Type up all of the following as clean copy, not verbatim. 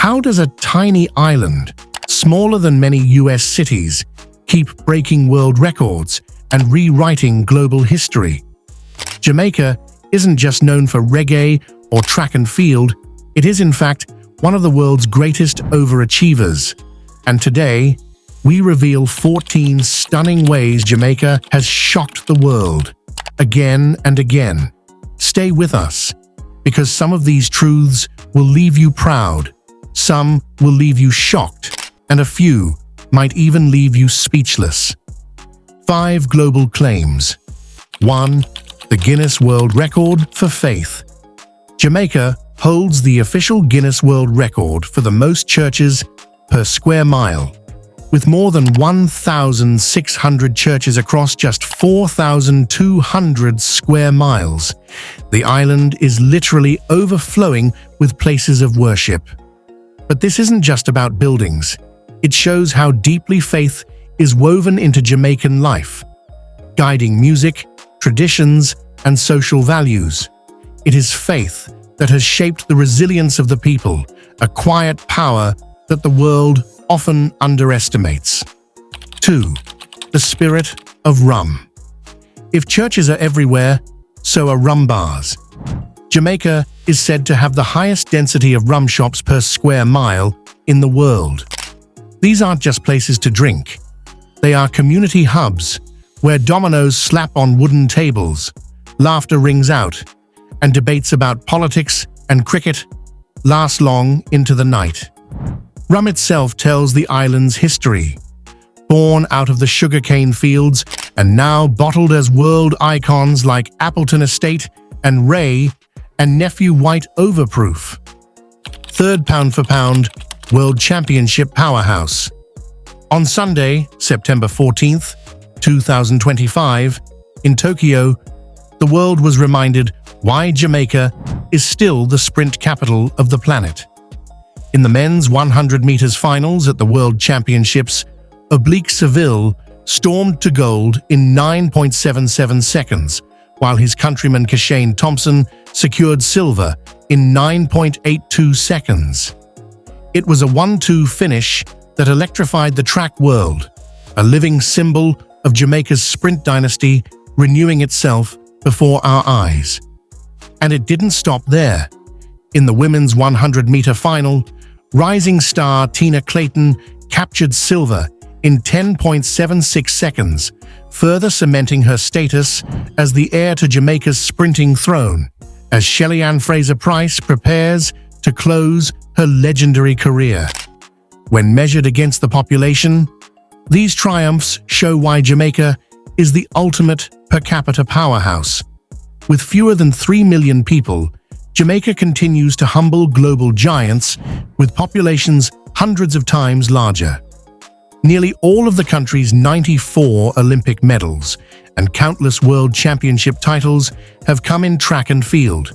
How does a tiny island, smaller than many US cities, keep breaking world records and rewriting global history? Jamaica isn't just known for reggae or track and field, it is in fact one of the world's greatest overachievers. And today, we reveal 14 stunning ways Jamaica has shocked the world, again and again. Stay with us, because some of these truths will leave you proud, some will leave you shocked, and a few might even leave you speechless. 5 global claims. 1. The Guinness World Record for faith. Jamaica holds the official Guinness World Record for the most churches per square mile. With more than 1,600 churches across just 4,200 square miles, the island is literally overflowing with places of worship. But this isn't just about buildings. It shows how deeply faith is woven into Jamaican life, guiding music, traditions, and social values. It is faith that has shaped the resilience of the people, a quiet power that the world often underestimates. 2. The spirit of rum. If churches are everywhere, so are rum bars. Jamaica is said to have the highest density of rum shops per square mile in the world. These aren't just places to drink. They are community hubs where dominoes slap on wooden tables, laughter rings out, and debates about politics and cricket last long into the night. Rum itself tells the island's history. Born out of the sugarcane fields and now bottled as world icons like Appleton Estate and Ray and Nephew White Overproof. 3rd pound for pound World Championship Powerhouse. On Sunday, September 14th, 2025, in Tokyo, the world was reminded why Jamaica is still the sprint capital of the planet. In the men's 100 meters finals at the World Championships, Oblique Seville stormed to gold in 9.77 seconds, while his countryman Kishane Thompson secured silver in 9.82 seconds. It was a 1-2 finish that electrified the track world, a living symbol of Jamaica's sprint dynasty renewing itself before our eyes. And it didn't stop there. In the women's 100-meter final, rising star Tina Clayton captured silver in 10.76 seconds, further cementing her status as the heir to Jamaica's sprinting throne, as Shelly-Ann Fraser-Pryce prepares to close her legendary career. When measured against the population, these triumphs show why Jamaica is the ultimate per capita powerhouse. With fewer than 3 million people, Jamaica continues to humble global giants with populations hundreds of times larger. Nearly all of the country's 94 Olympic medals and countless world championship titles have come in track and field,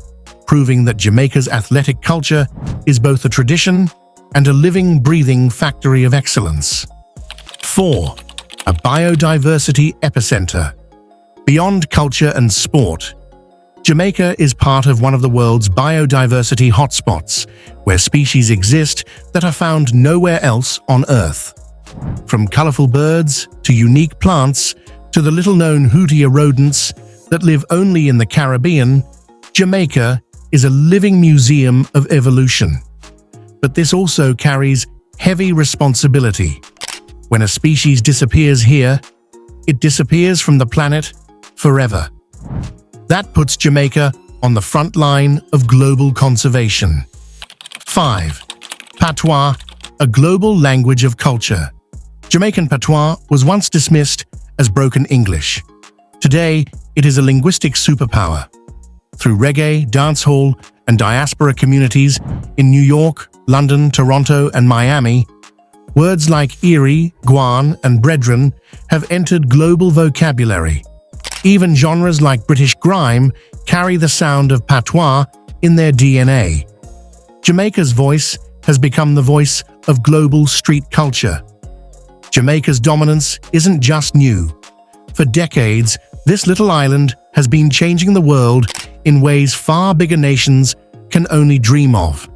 proving that Jamaica's athletic culture is both a tradition and a living, breathing factory of excellence. 4. A biodiversity epicenter. Beyond culture and sport, Jamaica is part of one of the world's biodiversity hotspots, where species exist that are found nowhere else on Earth. From colorful birds to unique plants to the little-known hootia rodents that live only in the Caribbean, Jamaica is a living museum of evolution. But this also carries heavy responsibility. When a species disappears here, it disappears from the planet forever. That puts Jamaica on the front line of global conservation. 5. Patois, a global language of culture. Jamaican Patois was once dismissed as broken English. Today, it is a linguistic superpower. Through reggae, dancehall, and diaspora communities in New York, London, Toronto, and Miami, words like Erie, Guan, and Brethren have entered global vocabulary. Even genres like British grime carry the sound of patois in their DNA. Jamaica's voice has become the voice of global street culture. Jamaica's dominance isn't just new. For decades, this little island has been changing the world in ways far bigger nations can only dream of.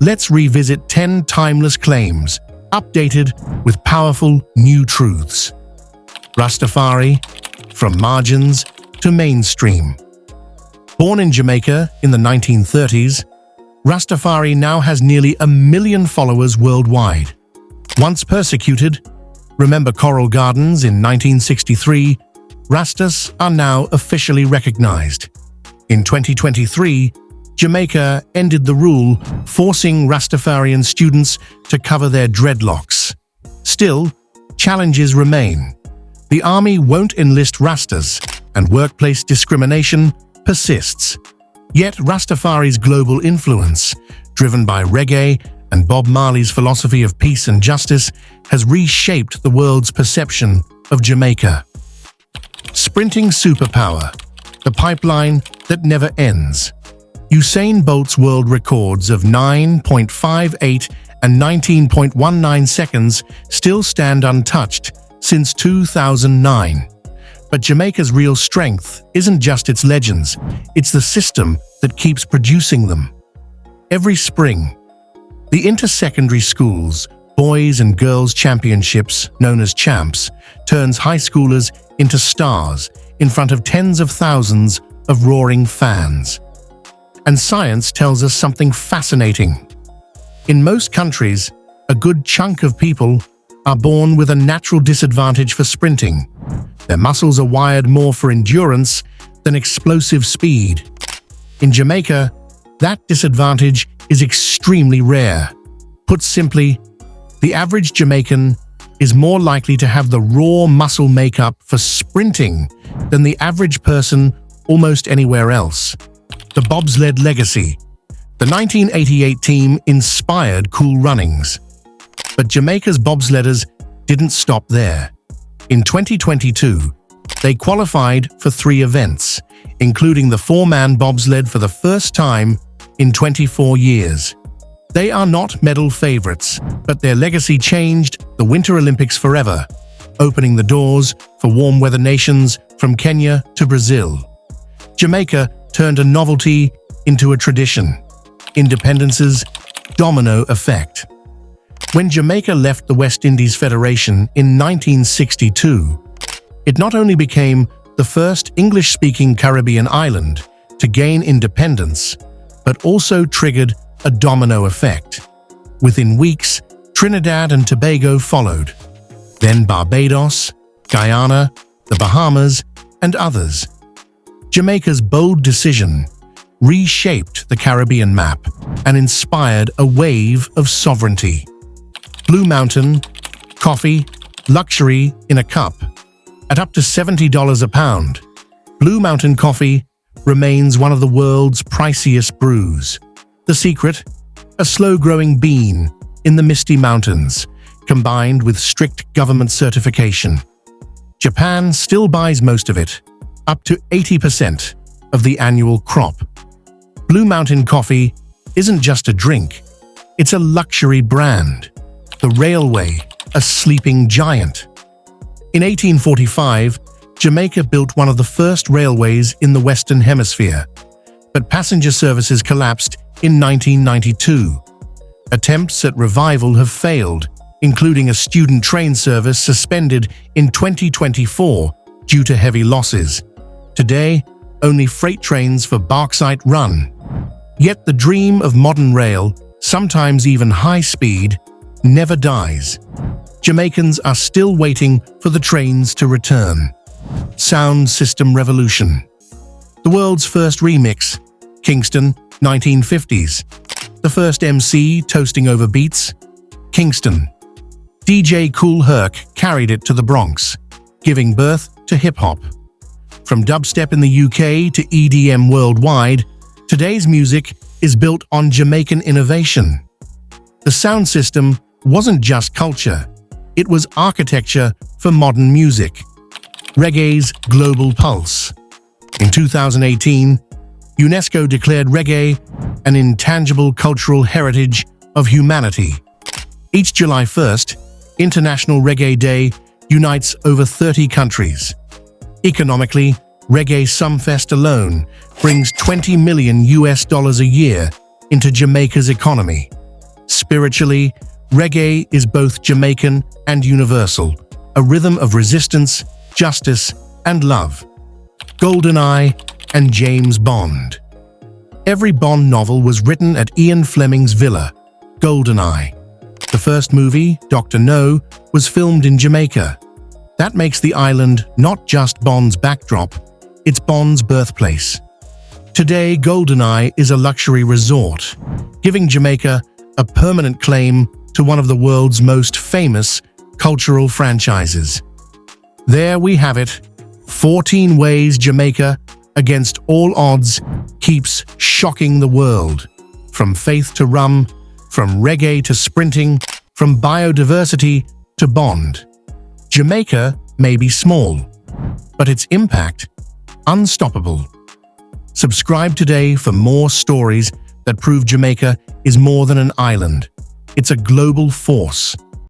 let's revisit 10 timeless claims, updated with powerful new truths. Rastafari, from margins to mainstream. Born in Jamaica in the 1930s, Rastafari now has nearly 1 million followers worldwide. Once persecuted, remember Coral Gardens in 1963, Rastas are now officially recognized. In 2023, Jamaica ended the rule, forcing Rastafarian students to cover their dreadlocks. Still, challenges remain. The army won't enlist Rastas, and workplace discrimination persists. Yet Rastafari's global influence, driven by reggae and Bob Marley's philosophy of peace and justice, has reshaped the world's perception of Jamaica. Sprinting superpower, the pipeline that never ends. Usain Bolt's world records of 9.58 and 19.19 seconds still stand untouched since 2009. But Jamaica's real strength isn't just its legends, it's the system that keeps producing them. Every spring, the inter-secondary schools, boys and girls championships, known as champs, turns high schoolers into stars in front of tens of thousands of roaring fans. And science tells us something fascinating. In most countries, a good chunk of people are born with a natural disadvantage for sprinting. Their muscles are wired more for endurance than explosive speed. In Jamaica, that disadvantage is extremely rare. Put simply, the average Jamaican is more likely to have the raw muscle makeup for sprinting than the average person almost anywhere else. The Bobsled legacy. The 1988 team inspired cool runnings. But Jamaica's bobsledders didn't stop there. In 2022, they qualified for 3 events, including the 4-man bobsled for the first time in 24 years. They are not medal favorites, but their legacy changed the Winter Olympics forever, opening the doors for warm weather nations from Kenya to Brazil. Jamaica turned a novelty into a tradition. Independence's domino effect. When Jamaica left the West Indies Federation in 1962, it not only became the first English-speaking Caribbean island to gain independence, but also triggered a domino effect. Within weeks, Trinidad and Tobago followed, then Barbados, Guyana, the Bahamas, and others. Jamaica's bold decision reshaped the Caribbean map and inspired a wave of sovereignty. Blue Mountain, coffee, luxury in a cup. At up to $70 a pound, Blue Mountain coffee remains one of the world's priciest brews. The secret? A slow-growing bean in the Misty Mountains, combined with strict government certification. Japan still buys most of it, up to 80% of the annual crop. Blue Mountain coffee isn't just a drink, it's a luxury brand. The railway, a sleeping giant. In 1845, Jamaica built one of the first railways in the Western Hemisphere, but passenger services collapsed in 1992. Attempts at revival have failed, including a student train service suspended in 2024 due to heavy losses. Today, only freight trains for bauxite run. Yet the dream of modern rail, sometimes even high speed, never dies. Jamaicans are still waiting for the trains to return. Sound system revolution. The world's first remix, Kingston, 1950s. The first MC toasting over beats, Kingston. DJ Kool Herc carried it to the Bronx, giving birth to hip-hop. From dubstep in the UK to EDM worldwide, today's music is built on Jamaican innovation. The sound system wasn't just culture, it was architecture for modern music. Reggae's global pulse. In 2018, UNESCO declared reggae an intangible cultural heritage of humanity. Each July 1st, International Reggae Day unites over 30 countries. Economically, Reggae Sumfest alone brings $20 million a year into Jamaica's economy. Spiritually, reggae is both Jamaican and universal, a rhythm of resistance, justice, and love. GoldenEye and James Bond. Every Bond novel was written at Ian Fleming's villa, GoldenEye. The first movie, Dr. No, was filmed in Jamaica. That makes the island not just Bond's backdrop, it's Bond's birthplace. Today, GoldenEye is a luxury resort, giving Jamaica a permanent claim to one of the world's most famous cultural franchises. There we have it, 14 ways Jamaica, against all odds, keeps shocking the world. From faith to rum, from reggae to sprinting, from biodiversity to Bond. Jamaica may be small, but its impact, unstoppable. Subscribe today for more stories that prove Jamaica is more than an island. It's a global force.